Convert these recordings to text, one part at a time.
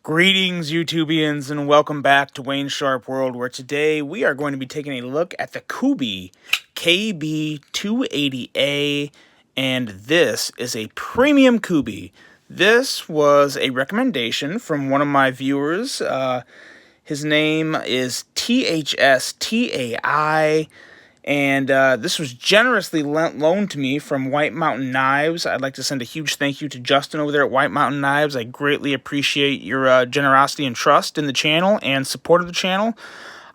Greetings, YouTubians, and welcome back to Wayne's Sharp World, where today we are going to be taking a look at the Kubey KB280A, and this is a premium Kubey. This was a recommendation from one of my viewers. His name is THSTAI. And this was generously loaned to me from White Mountain Knives. I'd like to send a huge thank you to Justin over there at White Mountain Knives. I greatly appreciate your generosity and trust in the channel and support of the channel.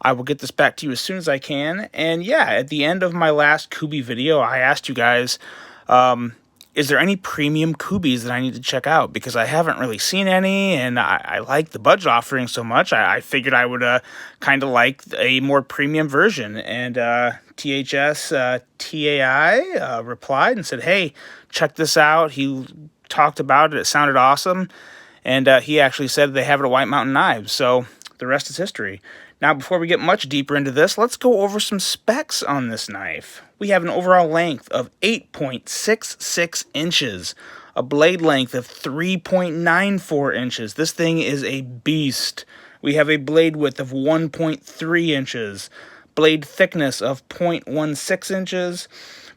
I will get this back to you as soon as I can. And yeah, at the end of my last Kubey video, I asked you guys, is there any premium Kubeys that I need to check out? Because I haven't really seen any, and I like the budget offering so much, I figured I would kind of like a more premium version. And THS TAI replied and said, hey, check this out. He talked about it. It sounded awesome. And he actually said they have it at White Mountain Knives. So the rest is history. Now, before we get much deeper into this, let's go over some specs on this knife. We have an overall length of 8.66 inches, a blade length of 3.94 inches. This thing is a beast. We have a blade width of 1.3 inches, blade thickness of 0.16 inches,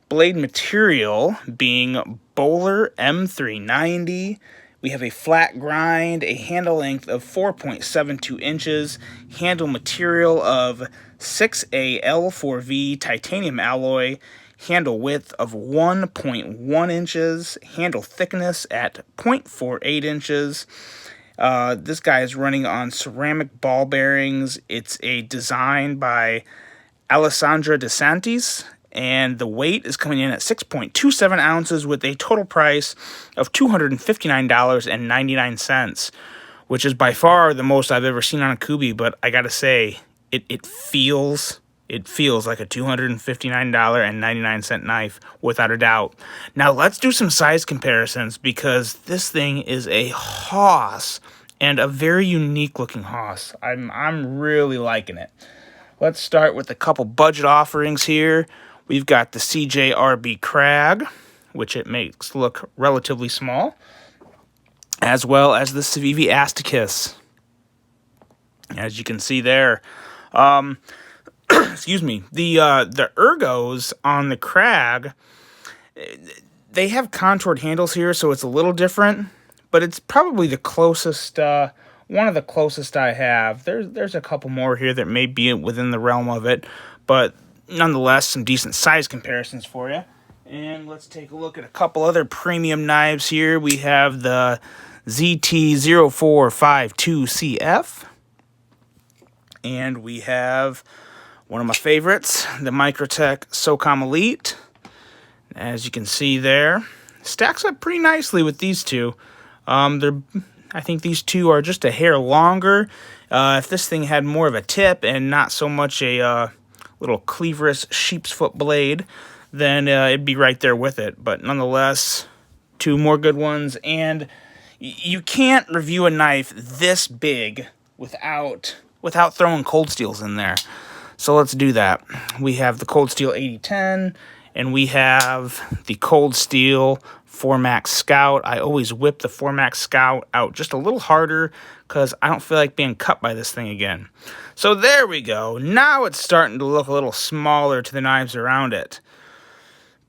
blade material being Bowler M390. We have a flat grind, a handle length of 4.72 inches, handle material of 6AL4V titanium alloy, handle width of 1.1 inches, handle thickness at 0.48 inches. This guy is running on ceramic ball bearings. It's a design by Alessandra DeSantis. And the weight is coming in at 6.27 ounces with a total price of $259.99, which is by far the most I've ever seen on a Kubey. But I gotta say, it feels like a $259.99 knife without a doubt. Now let's do some size comparisons, because this thing is a hoss, and a very unique looking hoss. I'm really liking it. Let's start with a couple budget offerings here. We've got the CJRB Crag, which it makes look relatively small, as well as the Civivi Asticus, as you can see there. Excuse me. The ergos on the Crag, they have contoured handles here, so it's a little different, but it's probably the closest, one of the closest I have. There's a couple more here that may be within the realm of it, but nonetheless, some decent size comparisons for you. And let's take a look at a couple other premium knives here. We have the ZT0452CF. And we have one of my favorites, the Microtech SOCOM Elite. As you can see there, stacks up pretty nicely with these two. I think these two are just a hair longer. If this thing had more of a tip and not so much a little cleaverous sheep's foot blade, then it'd be right there with it. But nonetheless, two more good ones. And you can't review a knife this big without throwing Cold Steels in there. So let's do that. We have the Cold Steel 8010, and we have the Cold Steel 4MAX Scout. I always whip the 4MAX Scout out just a little harder because I don't feel like being cut by this thing again. So there we go. Now it's starting to look a little smaller to the knives around it.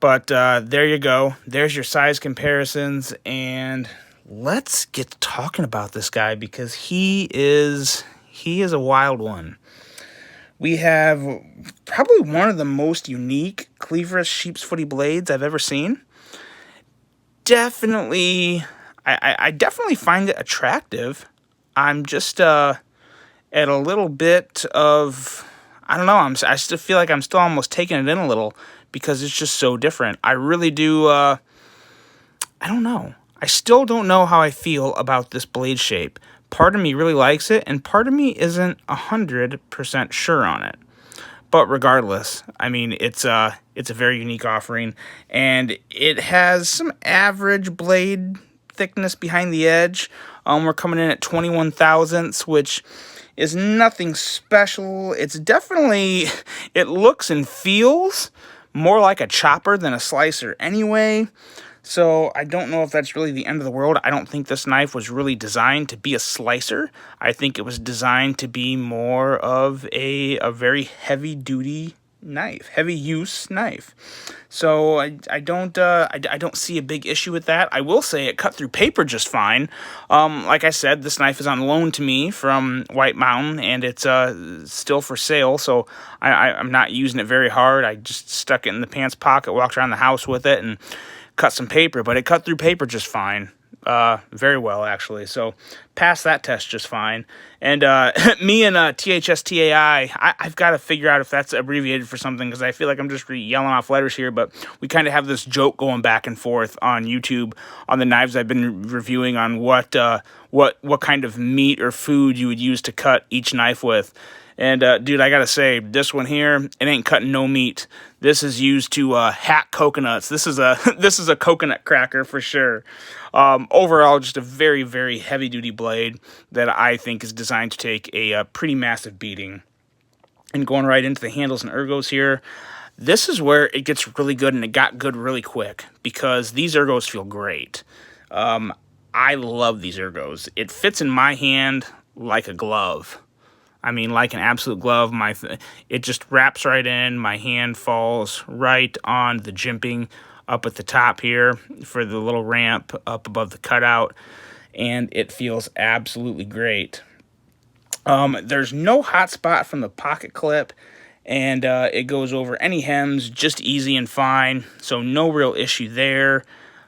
But there you go. There's your size comparisons. And let's get to talking about this guy, because he is a wild one. We have probably one of the most unique cleaverous sheep's footy blades I've ever seen. Definitely, I definitely find it attractive. I'm just at a little bit of, I don't know, I still feel like I'm still almost taking it in a little, because it's just so different. I really do, I don't know. I still don't know how I feel about this blade shape. Part of me really likes it, and part of me isn't 100% sure on it. But regardless, I mean, it's a very unique offering, and it has some average blade thickness behind the edge. We're coming in at 21 thousandths, which is nothing special. It's definitely, it looks and feels more like a chopper than a slicer anyway. So I don't know if that's really the end of the world. I don't think this knife was really designed to be a slicer. I think it was designed to be more of a very heavy-duty knife, heavy-use knife. So I don't see a big issue with that. I will say it cut through paper just fine. Like I said, this knife is on loan to me from White Mountain, and it's still for sale. So I'm not using it very hard. I just stuck it in the pants pocket, walked around the house with it, and cut some paper, but it cut through paper just fine. Very well, actually. So passed that test just fine. And me and THSTAI, I've got to figure out if that's abbreviated for something, because I feel like I'm just yelling off letters here, but we kind of have this joke going back and forth on YouTube on the knives I've been reviewing on what kind of meat or food you would use to cut each knife with. And, dude, I gotta say, this one here, it ain't cutting no meat. This is used to hack coconuts. This is a coconut cracker for sure. Overall, just a very, very heavy-duty blade that I think is designed to take a pretty massive beating. And going right into the handles and ergos here, this is where it gets really good, and it got good really quick, because these ergos feel great. I love these ergos. It fits in my hand like a glove. I mean, like an absolute glove. It just wraps right in. My hand falls right on the jimping up at the top here for the little ramp up above the cutout, and it feels absolutely great. There's no hot spot from the pocket clip, and it goes over any hems just easy and fine, so no real issue there.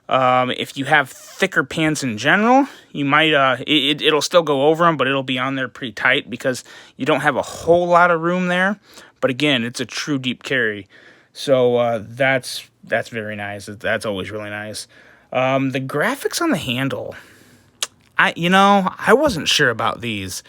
If you have thicker pants in general, you might, it'll still go over them, but it'll be on there pretty tight because you don't have a whole lot of room there. But again, it's a true deep carry. So, that's very nice. That's always really nice. The graphics on the handle, I wasn't sure about these.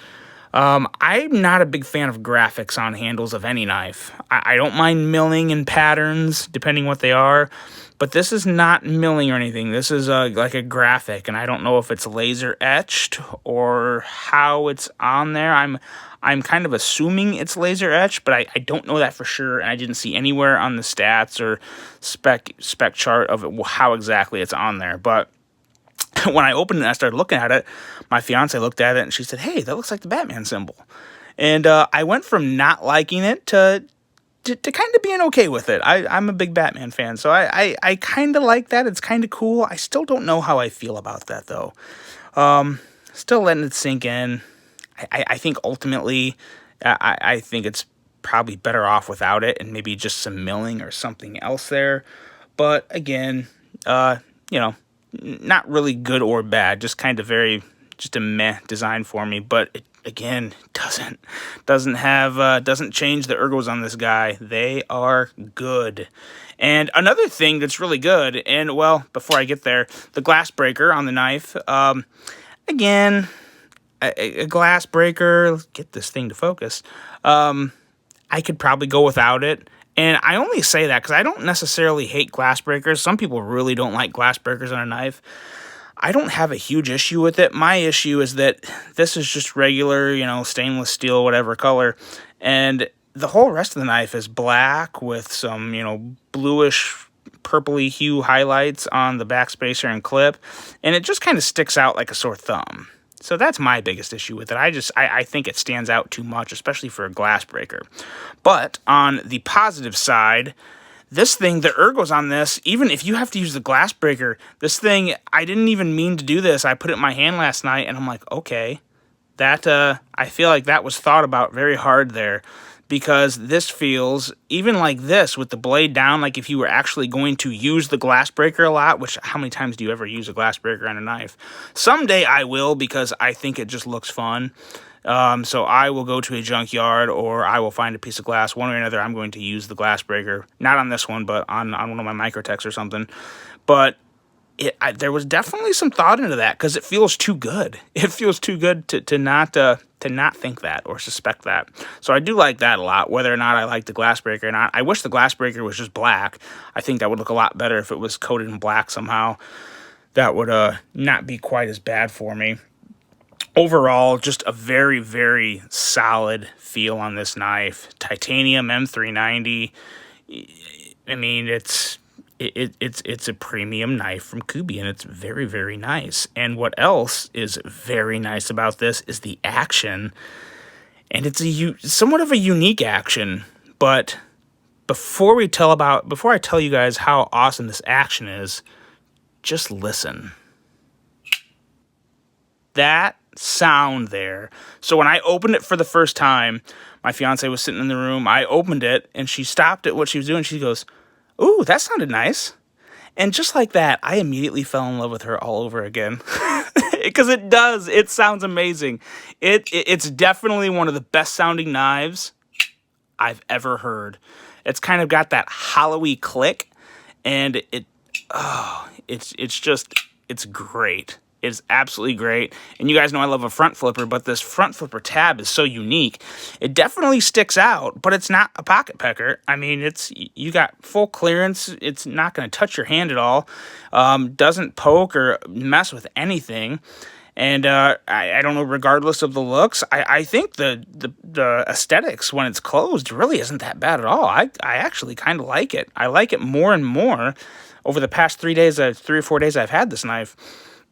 I'm not a big fan of graphics on handles of any knife. I don't mind milling and patterns, depending what they are, but this is not milling or anything. This is like a graphic, and I don't know if it's laser etched or how it's on there. I'm kind of assuming it's laser etched, but I don't know that for sure, and I didn't see anywhere on the stats or spec chart of how exactly it's on there. But when I opened it and I started looking at it, my fiance looked at it and she said, "Hey, that looks like the Batman symbol." And I went from not liking it to kind of being okay with it. I'm a big Batman fan, so I kind of like that. It's kind of cool. I still don't know how I feel about that, though. Still letting it sink in. I think ultimately, I think it's probably better off without it and maybe just some milling or something else there. But again, not really good or bad, just kind of just a meh design for me. But it, again, doesn't change the ergos on this guy. They are good. And another thing that's really good, and well, before I get there, the glass breaker on the knife. Again, a glass breaker. Let's get this thing to focus. I could probably go without it. And I only say that because I don't necessarily hate glass breakers. Some people really don't like glass breakers on a knife. I don't have a huge issue with it. My issue is that this is just regular, stainless steel, whatever color. And the whole rest of the knife is black with some, bluish, purpley hue highlights on the backspacer and clip. And it just kind of sticks out like a sore thumb. So that's my biggest issue with it. I think it stands out too much, especially for a glass breaker. But on the positive side, this thing, the ergos on this, even if you have to use the glass breaker, this thing, I didn't even mean to do this. I put it in my hand last night, and I'm like, okay, that I feel like that was thought about very hard there. Because this feels, even like this, with the blade down, like if you were actually going to use the glass breaker a lot, which how many times do you ever use a glass breaker on a knife? Someday I will, because I think it just looks fun. So I will go to a junkyard, or I will find a piece of glass. One way or another, I'm going to use the glass breaker. Not on this one, but on one of my Microtechs or something. But there was definitely some thought into that, because it feels too good. It feels too good to not think that or suspect that. So I do like that a lot, whether or not I like the glass breaker or not. I wish the glass breaker was just black. I think that would look a lot better if it was coated in black somehow. That would not be quite as bad for me. Overall, just a very, very solid feel on this knife. Titanium M390. I mean, it's it's a premium knife from Kubey, and it's very, very nice. And what else is very nice about this is the action, and it's somewhat of a unique action. But before I tell you guys how awesome this action is, just listen. That sound there. So when I opened it for the first time, my fiance was sitting in the room. I opened it, and she stopped at what she was doing. She goes, "Ooh, that sounded nice." And just like that, I immediately fell in love with her all over again. Because it does. It sounds amazing. It's definitely one of the best sounding knives I've ever heard. It's kind of got that hollowy click, and it's great. It's absolutely great. And you guys know I love a front flipper, but this front flipper tab is so unique. It definitely sticks out, but it's not a pocket pecker. I mean, you got full clearance. It's not going to touch your hand at all. Doesn't poke or mess with anything. And I don't know, regardless of the looks, I think the aesthetics when it's closed really isn't that bad at all. I actually kind of like it. I like it more and more over the past 3 or 4 days I've had this knife.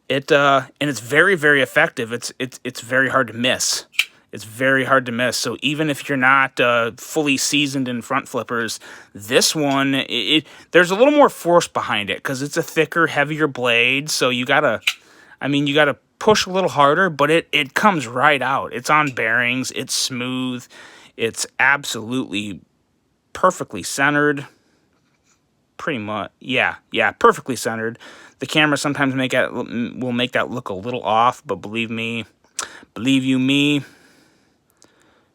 And it's very, very effective. It's very hard to miss. It's very hard to miss. So even if you're not fully seasoned in front flippers, this one, there's a little more force behind it because it's a thicker, heavier blade. So you gotta push a little harder, but it comes right out. It's on bearings. It's smooth. It's absolutely perfectly centered. Pretty much, yeah, perfectly centered. The camera sometimes will make that look a little off, but believe you me,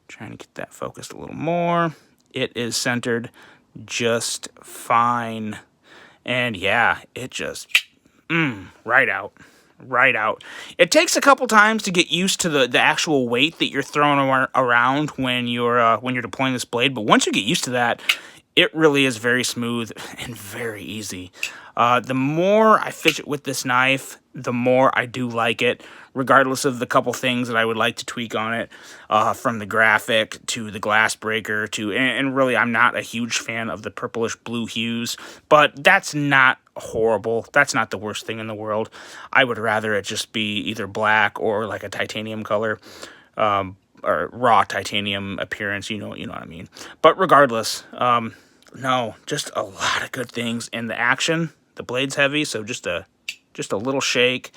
trying to get that focused a little more. It is centered just fine, and yeah, it just right out. It takes a couple times to get used to the actual weight that you're throwing around when you're deploying this blade, but once you get used to that, it really is very smooth and very easy. The more I fidget with this knife, the more I do like it, regardless of the couple things that I would like to tweak on it, from the graphic to the glass breaker and really I'm not a huge fan of the purplish blue hues, but that's not horrible. That's not the worst thing in the world. I would rather it just be either black or like a titanium color. Or raw titanium appearance, you know what I mean. But regardless, no, just a lot of good things. And the action, the blade's heavy, so just a little shake,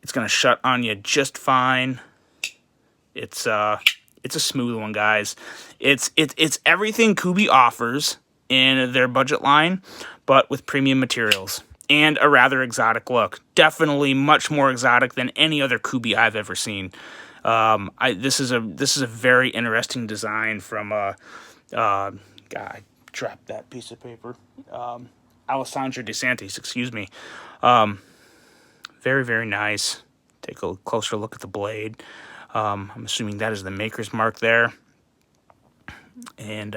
it's gonna shut on you just fine. It's a smooth one, guys. It's everything Kubey offers in their budget line, but with premium materials and a rather exotic look. Definitely much more exotic than any other Kubey I've ever seen. This is a very interesting design from God, I dropped that piece of paper. Alessandro De Santis, excuse me. Very, very nice. Take a closer look at the blade. I'm assuming that is the maker's mark there. And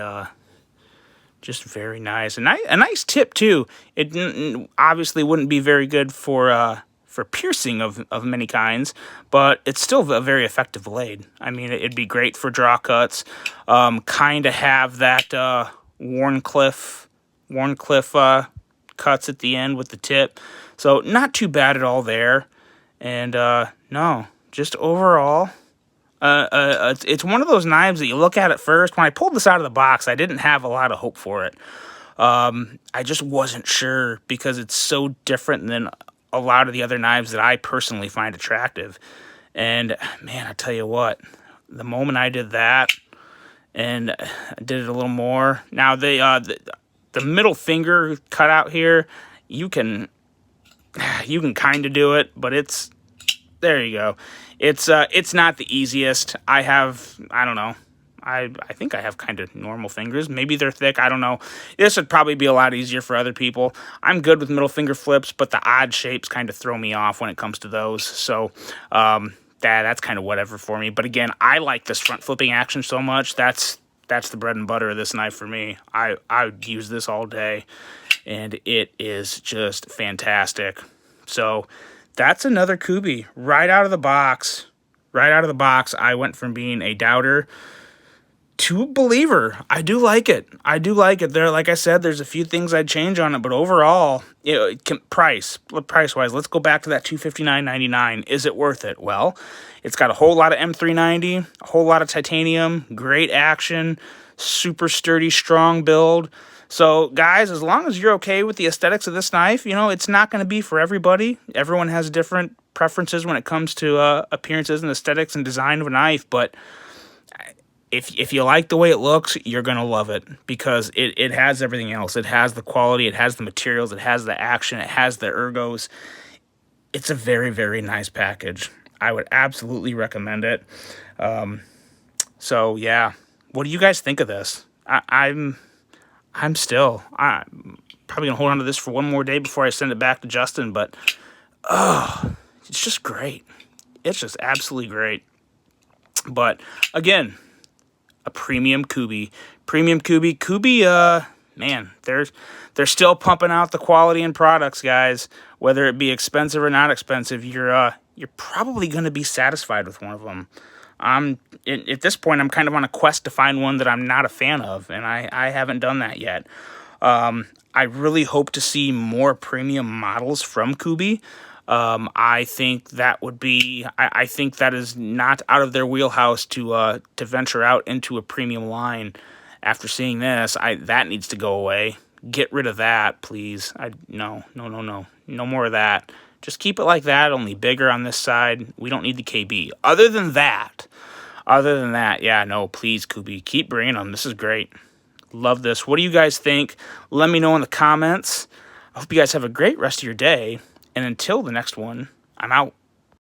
just very nice. A nice tip too. It obviously wouldn't be very good for piercing of many kinds, but it's still a very effective blade. I mean, it'd be great for draw cuts. Kind of have that Warncliffe cuts at the end with the tip. So not too bad at all there. And no, just overall, it's one of those knives that you look at first. When I pulled this out of the box, I didn't have a lot of hope for it. I just wasn't sure because it's so different than a lot of the other knives that I personally find attractive. And man, I tell you what, the moment I did that and I did it a little more. Now the middle finger cutout here, you can kind of do it, but there you go. It's not the easiest. I don't know. I think I have kind of normal fingers. Maybe they're thick. I don't know. This would probably be a lot easier for other people. I'm good with middle finger flips, but the odd shapes kind of throw me off when it comes to those. So that's kind of whatever for me. But again, I like this front flipping action so much. That's the bread and butter of this knife for me. I would use this all day, and it is just fantastic. So that's another Kubey right out of the box. Right out of the box, I went from being a doubter to believer. I do like it. I do like it. There, like I said, there's a few things I'd change on it, but overall, price-wise, let's go back to that $259.99. Is it worth it? Well, it's got a whole lot of M390, a whole lot of titanium, great action, super sturdy, strong build. So, guys, as long as you're okay with the aesthetics of this knife, it's not going to be for everybody. Everyone has different preferences when it comes to appearances and aesthetics and design of a knife, but if you like the way it looks, you're going to love it because it has everything else. It has the quality, it has the materials, it has the action, it has the ergos. It's a very, very nice package. I would absolutely recommend it. So, yeah. What do you guys think of this? I'm probably going to hold on to this for one more day before I send it back to Justin, but it's just great. It's just absolutely great. But, again, a premium Kubey. Kubey, man, they're still pumping out the quality in products, guys. Whether it be expensive or not expensive, you're probably going to be satisfied with one of them. At this point, I'm kind of on a quest to find one that I'm not a fan of, and I haven't done that yet. I really hope to see more premium models from Kubey. I think that would be. I think that is not out of their wheelhouse to venture out into a premium line. After seeing this, that needs to go away. Get rid of that, please. No more of that. Just keep it like that, only bigger on this side. We don't need the KB. Other than that, yeah, no, please, Kubey, keep bringing them. This is great. Love this. What do you guys think? Let me know in the comments. I hope you guys have a great rest of your day. And until the next one, I'm out.